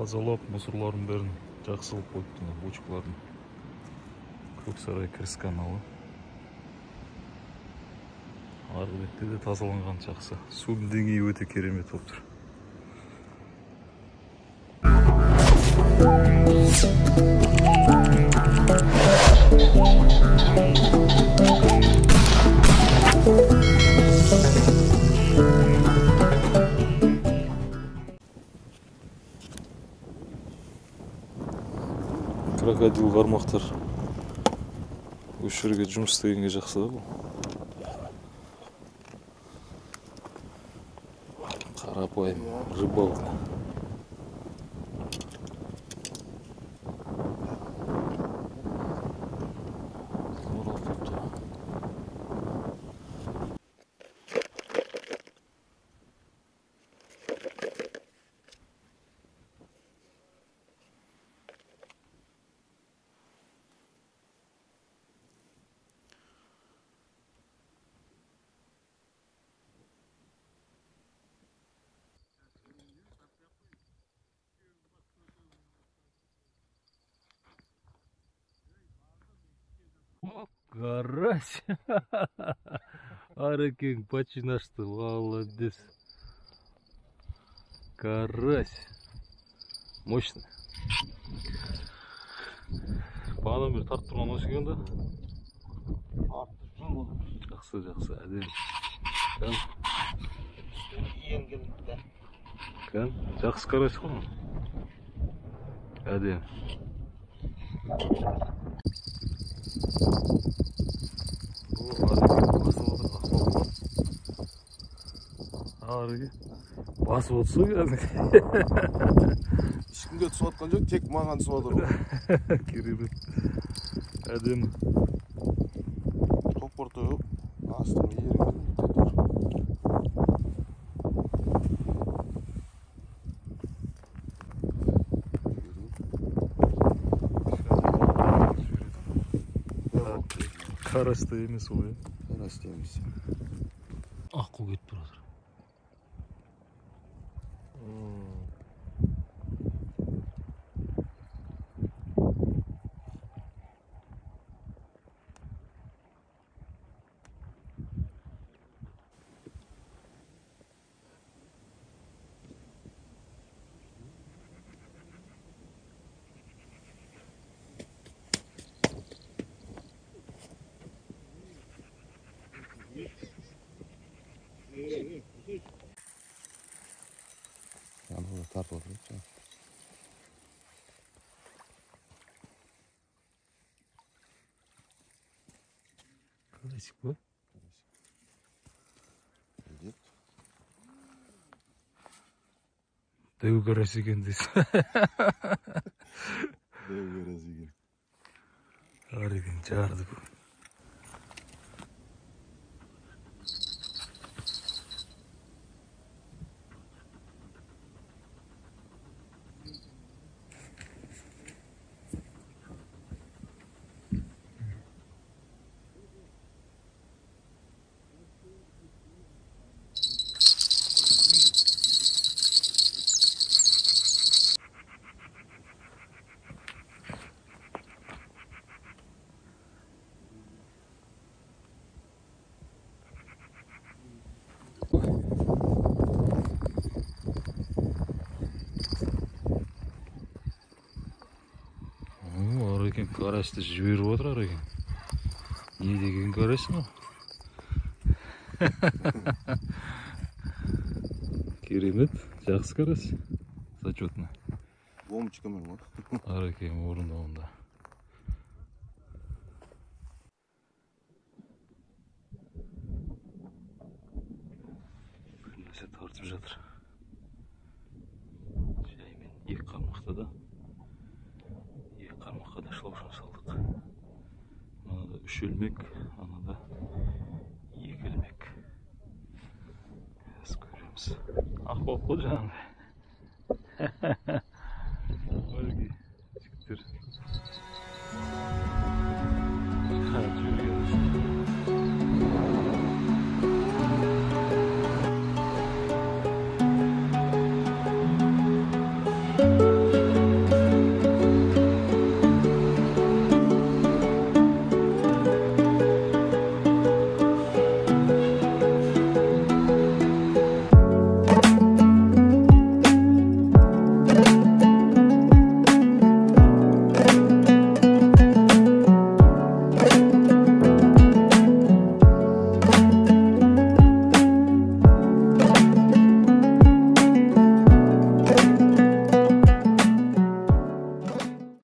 Тазалап, мусорларын бәрін жақсы алып қойыпты, бочкаларын. Көксарай кіріс каналы. Арғы бетте де тазаланған жақсы. Судың деңгейі өте керемет болып тұр. Крокодил қармақтар осы жерге жұмыс істегенге жақсы да бұл. Қарапайым рыбалка. Карась! Арекин починашты, молодец. Карась. Мощный. Бағадан бері тартып тұрған осы екен да? Жақсы, жақсы, әдем. Кән? Кән? Жақсы карась қой. Әдем. Басып отырсың кәдімгі. Ешкімге түсіп жатқан жоқ, тек маған түсіп отыр ғой. Керемет. Әдемі. Топыр тойып, астың ерін Карасты емес ол, е? Карасты емес. Аққу кетіп тұр жатыр. Bunu tart olur. Karasik bu. Dev karasik endisi. Dev karasik. Harika, çağırdı bu. Karasты жіберіп отыр екен. Не деген карась мынау? Керемет, жақсы карась. Зачетный. Бомбочкамен ғой. Арекен орындауында. Күнесе тартып жатыр. Жаймен екі қармақта да. Қармаққа да шылаушын салдық. Мынада 3 ілмек, анада 2 ілмек. Біз көреміз. Ақ болып қой жаңағыдай.